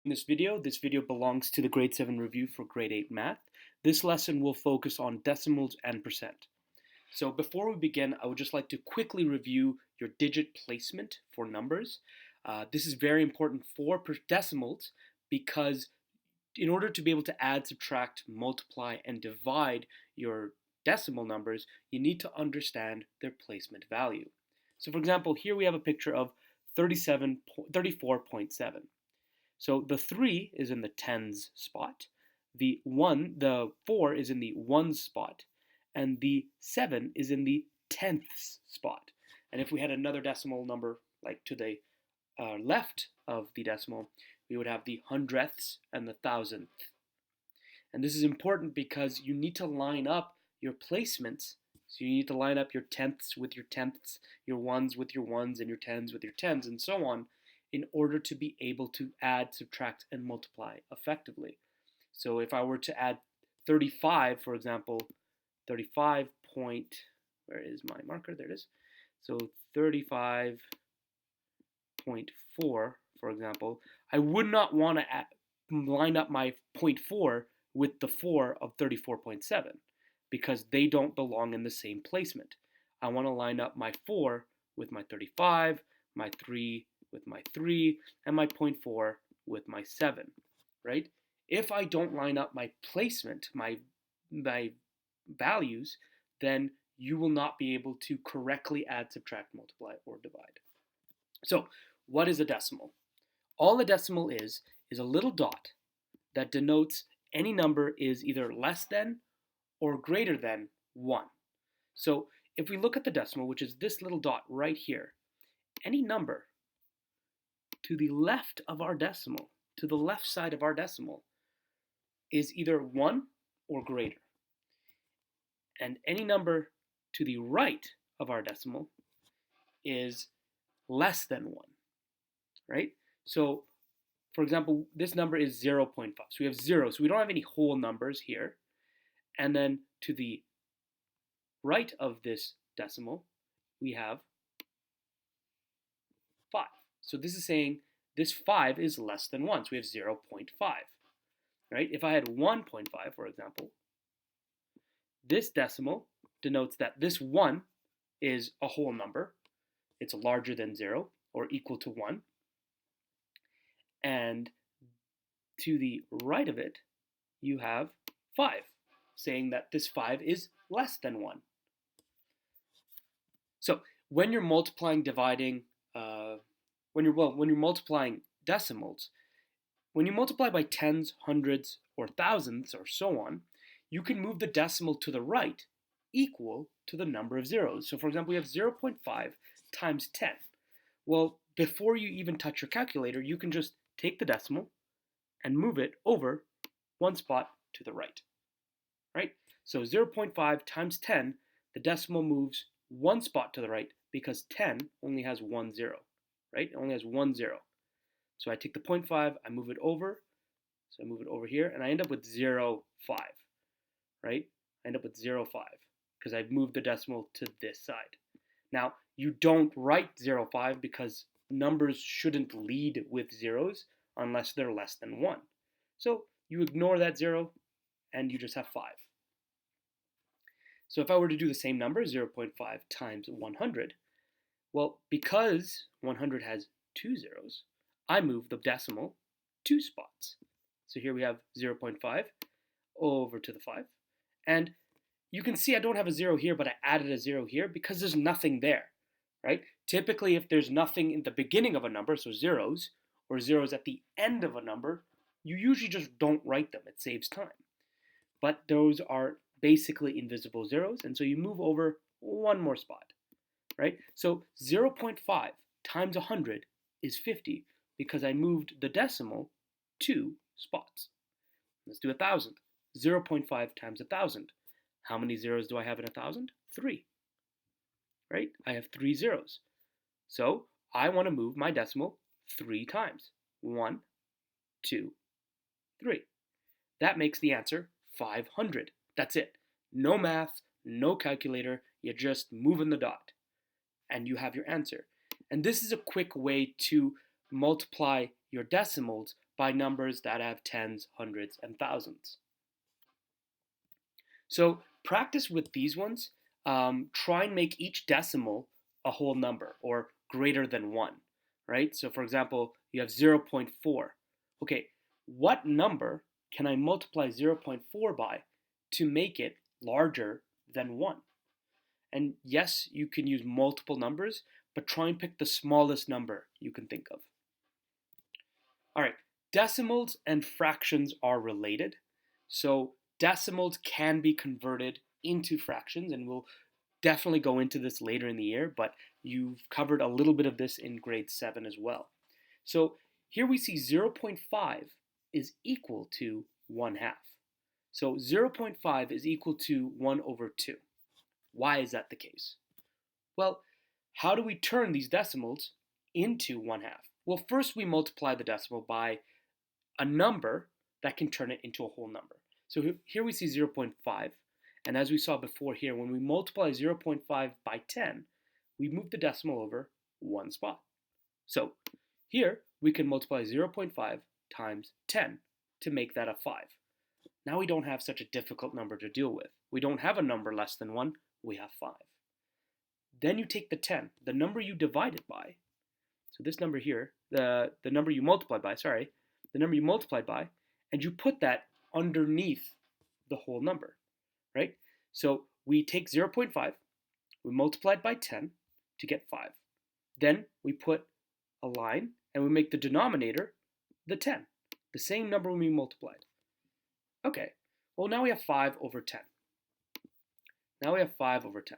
In this video belongs to the grade 7 review for grade 8 math. This lesson will focus on decimals and percent. So before we begin, I would just like to quickly review your digit placement for numbers. This is very important for decimals because in order to be able to add, subtract, multiply, and divide your decimal numbers, you need to understand their placement value. So for example, here we have a picture of 34.7. So the 3 is in the tens spot, the 4 is in the ones spot, and the 7 is in the tenths spot. And if we had another decimal number like to the left of the decimal, we would have the hundredths and the thousandth. And this is important because you need to line up your placements. So you need to line up your tenths with your tenths, your ones with your ones, and your tens with your tens, and so on, in order to be able to add, subtract, and multiply effectively. So if I were to add 35, for example, 35 point, where is my marker? There it is. So 35.4, for example, I would not want to line up my 0.4 with the 4 of 34.7 because they don't belong in the same placement. I want to line up my 4 with my 35, my 3 with my 3, and my 0.4 with my 7, right? If I don't line up my placement, my values, then you will not be able to correctly add, subtract, multiply, or divide. So, what is a decimal? All a decimal is a little dot that denotes any number is either less than or greater than 1. So, if we look at the decimal, which is this little dot right here, any number to the left of our decimal, to the left side of our decimal, is either 1 or greater. And any number to the right of our decimal is less than 1, right? So, for example, this number is 0.5. So we have 0, so we don't have any whole numbers here. And then to the right of this decimal, we have 5. So this is saying this 5 is less than 1, so we have 0.5, right? If I had 1.5, for example, this decimal denotes that this 1 is a whole number. It's larger than 0 or equal to 1. And to the right of it, you have 5, saying that this 5 is less than 1. So when you're multiplying, dividing, when you're multiplying decimals, when you multiply by tens, hundreds, or thousands, or so on, you can move the decimal to the right equal to the number of zeros. So for example, we have 0.5 times 10. Well, before you even touch your calculator, you can just take the decimal and move it over one spot to the right, right? So 0.5 times 10, the decimal moves one spot to the right because 10 only has one zero, right? It only has one zero. So I take the 0.5, I move it over, so I move it over here, and I end up with 0.5, right? I end up with 0.5 because I've moved the decimal to this side. Now, you don't write 0.5 because numbers shouldn't lead with zeros unless they're less than 1. So you ignore that 0 and you just have 5. So if I were to do the same number, 0.5 times 100, well, because 100 has two zeros, I move the decimal 2 spots. So here we have 0.5 over to the 5. And you can see I don't have a 0 here, but I added a 0 here because there's nothing there, right? Typically, if there's nothing in the beginning of a number, so zeros, or zeros at the end of a number, you usually just don't write them. It saves time. But those are basically invisible zeros, and so you move over one more spot, right? So 0.5 times 100 is 50 because I moved the decimal 2 spots. Let's do 1,000. 0.5 times 1,000. How many zeros do I have in 1,000? 3, right? I have 3 zeros. So I want to move my decimal 3 times. 1, 2, 3. That makes the answer 500. That's it. No math, no calculator, you're just moving the dot. And you have your answer. And this is a quick way to multiply your decimals by numbers that have tens, hundreds, and thousands. So practice with these ones. Try and make each decimal a whole number or greater than 1, right? So for example, you have 0.4. Okay, what number can I multiply 0.4 by to make it larger than 1? And yes, you can use multiple numbers, but try and pick the smallest number you can think of. All right, decimals and fractions are related. So decimals can be converted into fractions, and we'll definitely go into this later in the year, but you've covered a little bit of this in grade 7 as well. So here we see 0.5 is equal to 1/2. So 0.5 is equal to 1 over 2. Why is that the case? Well, how do we turn these decimals into 1/2? Well, first we multiply the decimal by a number that can turn it into a whole number. So here we see 0.5, and as we saw before here, when we multiply 0.5 by 10, we move the decimal over one spot. So here we can multiply 0.5 times 10 to make that a 5. Now we don't have such a difficult number to deal with. We don't have a number less than 1, we have 5. Then you take the 10, the number you divided by, so this number here, the number you multiplied by, and you put that underneath the whole number, right? So we take 0.5, we multiply it by 10 to get 5. Then we put a line and we make the denominator the 10, the same number we multiplied. Okay, well now we have 5 over 10. Now we have 5 over 10.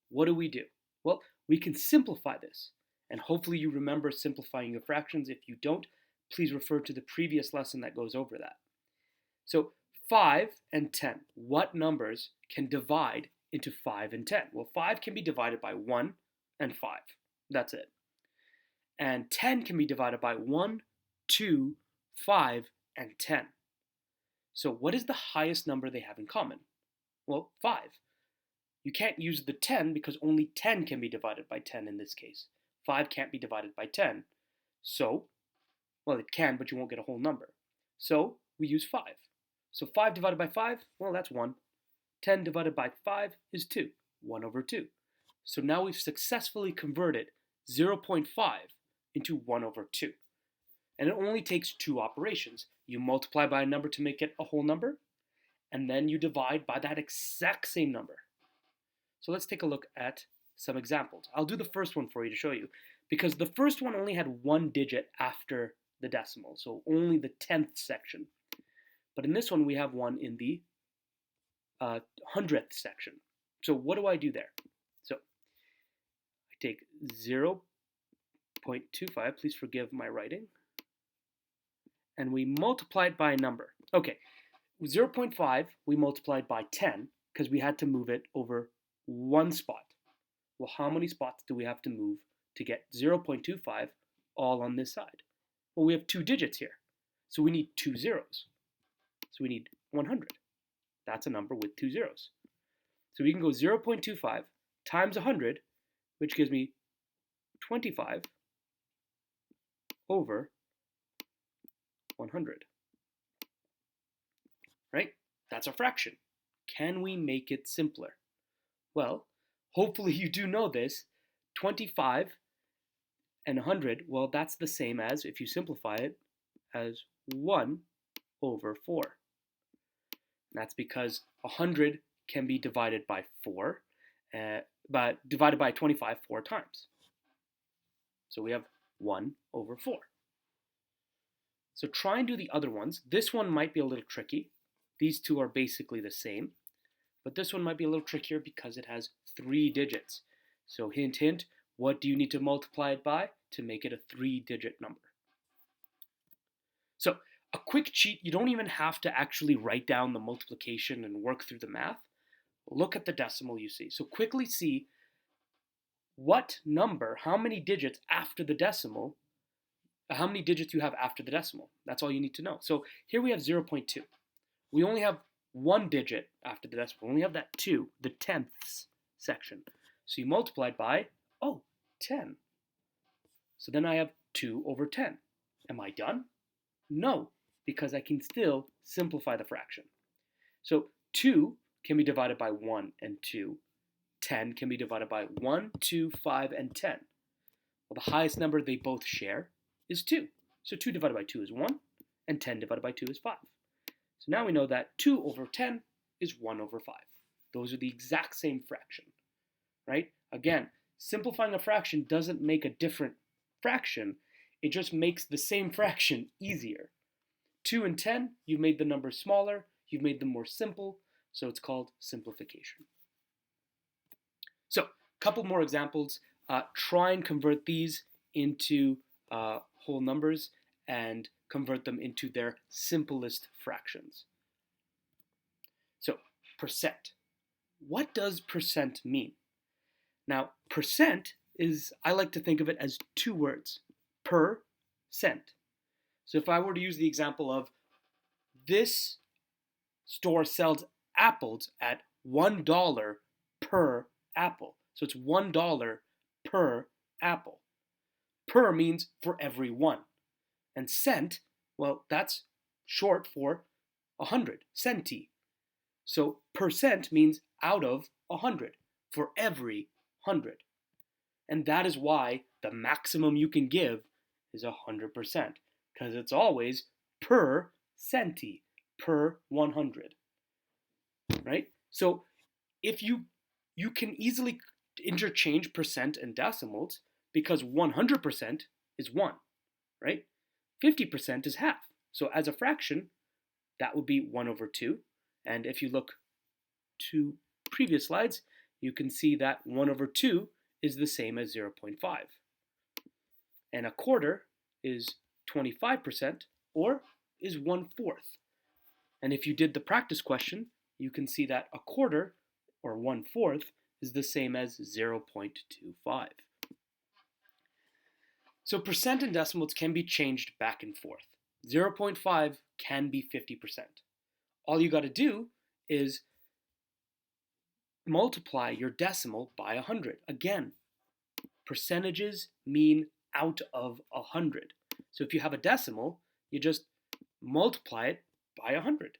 What do? Well, we can simplify this. And hopefully you remember simplifying your fractions. If you don't, please refer to the previous lesson that goes over that. So 5 and 10, what numbers can divide into 5 and 10? Well, 5 can be divided by 1 and 5. That's it. And 10 can be divided by 1, 2, 5, and 10. So what is the highest number they have in common? Well, 5. You can't use the 10 because only 10 can be divided by 10 in this case. 5 can't be divided by 10. So, well, it can, but you won't get a whole number. So we use 5. So 5 divided by 5, well, that's 1. 10 divided by 5 is 2, 1 over 2. So now we've successfully converted 0.5 into 1 over 2. And it only takes 2 operations. You multiply by a number to make it a whole number, and then you divide by that exact same number. So let's take a look at some examples. I'll do the first one for you to show you, because the first one only had 1 digit after the decimal, so only the 10th section. But in this one, we have one in the 100th section. So what do I do there? So I take 0.25, please forgive my writing, and we multiply it by a number. Okay, 0.5 we multiplied by 10 because we had to move it over one spot. Well, how many spots do we have to move to get 0.25 all on this side? Well, we have 2 digits here, so we need 2 zeros. So we need 100. That's a number with 2 zeros. So we can go 0.25 times 100, which gives me 25 over 100. Right? That's a fraction. Can we make it simpler? Well, hopefully you do know this. 25 and 100, well, that's the same as, if you simplify it, as 1 over 4. That's because 100 can be divided by 4, but divided by 25 4 times. So we have 1 over 4. So try and do the other ones. This one might be a little tricky. These two are basically the same. But this one might be a little trickier because it has 3 digits. So hint, hint, what do you need to multiply it by to make it a 3-digit number? So a quick cheat, you don't even have to actually write down the multiplication and work through the math. Look at the decimal you see. So quickly see what number, how many digits after the decimal, how many digits you have after the decimal. That's all you need to know. So here we have 0.2. We only have 1 digit after the decimal. We only have that 2, the 10ths section. So you multiply it by, 10. So then I have 2 over 10. Am I done? No, because I can still simplify the fraction. So 2 can be divided by 1 and 2. 10 can be divided by 1, 2, 5, and 10. Well, the highest number they both share is 2. So 2 divided by 2 is 1, and 10 divided by 2 is 5. So now we know that 2 over 10 is 1 over 5. Those are the exact same fraction, right? Again, simplifying a fraction doesn't make a different fraction. It just makes the same fraction easier. 2 and 10, you've made the numbers smaller, you've made them more simple, so it's called simplification. So, a couple more examples. Try and convert these into whole numbers and convert them into their simplest fractions. So, percent. What does percent mean? Now, percent is, I like to think of it as two words, per cent. So if I were to use the example of this store sells apples at $1 per apple. So it's $1 per apple. Per means for every one. And cent, well, that's short for 100, centi. So percent means out of 100, for every 100. And that is why the maximum you can give is 100%, because it's always per centi, per 100, right? So if you can easily interchange percent and decimals, because 100% is 1, right? 50% is half. So as a fraction, that would be 1 over 2. And if you look to previous slides, you can see that 1 over 2 is the same as 0.5. And a quarter is 25%, or is 1/4. And if you did the practice question, you can see that a quarter, or 1/4, is the same as 0.25. So percent and decimals can be changed back and forth. 0.5 can be 50%. All you got to do is multiply your decimal by 100. Again, percentages mean out of 100. So if you have a decimal, you just multiply it by 100.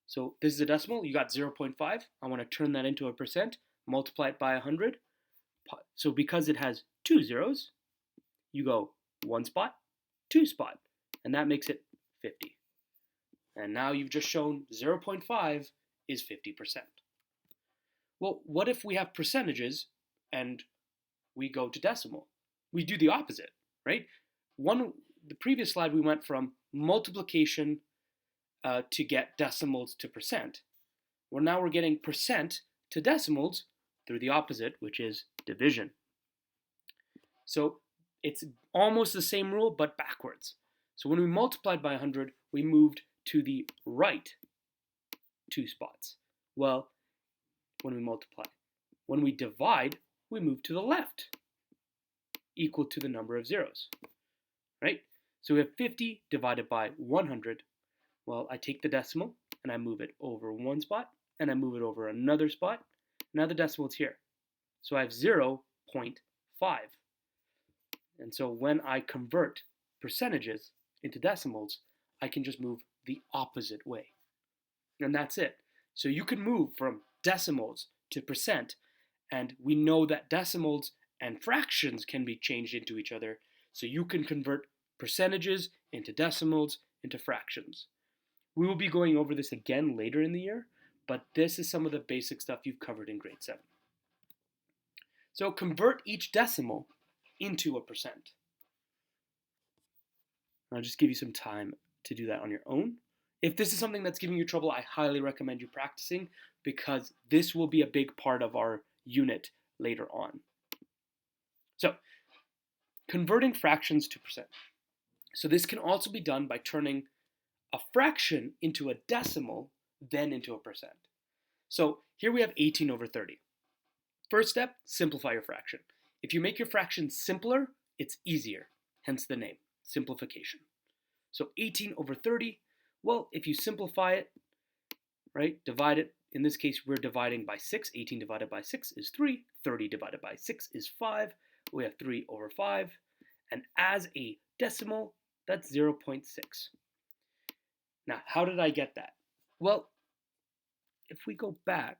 So this is a decimal, you got 0.5. I want to turn that into a percent, multiply it by 100. So because it has two zeros, you go one spot, two spot, and that makes it 50. And now you've just shown 0.5 is 50%. Well, what if we have percentages and we go to decimal? We do the opposite, right? The previous slide we went from multiplication to get decimals to percent. Well, now we're getting percent to decimals through the opposite, which is division. So it's almost the same rule, but backwards. So when we multiplied by 100, we moved to the right two spots. Well, when we multiply. When we divide, we move to the left, equal to the number of zeros, right? So we have 50 divided by 100. Well, I take the decimal and I move it over one spot and I move it over another spot. Now the decimal is here. So I have 0.5. And so when I convert percentages into decimals, I can just move the opposite way. And that's it. So you can move from decimals to percent, and we know that decimals and fractions can be changed into each other, so you can convert percentages into decimals into fractions. We will be going over this again later in the year, but this is some of the basic stuff you've covered in grade 7. So convert each decimal into a percent. I'll just give you some time to do that on your own. If this is something that's giving you trouble, I highly recommend you practicing, because this will be a big part of our unit later on. So, converting fractions to percent. So this can also be done by turning a fraction into a decimal, then into a percent. So here we have 18 over 30. First step, simplify your fraction. If you make your fraction simpler, it's easier, hence the name, simplification. So 18 over 30, well, if you simplify it, right, divide it. In this case, we're dividing by 6. 18 divided by 6 is 3. 30 divided by 6 is 5. We have 3 over 5. And as a decimal, that's 0.6. Now, how did I get that? Well, if we go back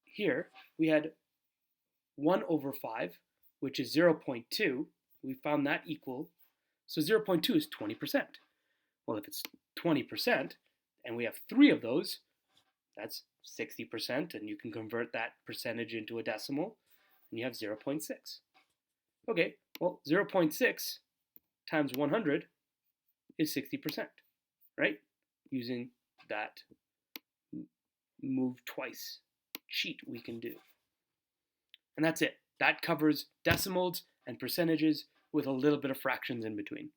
here, we had 1 over 5, which is 0.2. We found that equal. So 0.2 is 20%. Well, if it's 20%, and we have 3 of those, that's 60%, and you can convert that percentage into a decimal, and you have 0.6. Okay, well, 0.6 times 100 is 60%, right? Using that move twice cheat we can do. And that's it. That covers decimals and percentages with a little bit of fractions in between.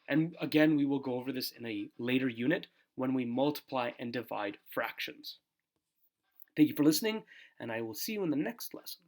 And again, we will go over this in a later unit when we multiply and divide fractions. Thank you for listening, and I will see you in the next lesson.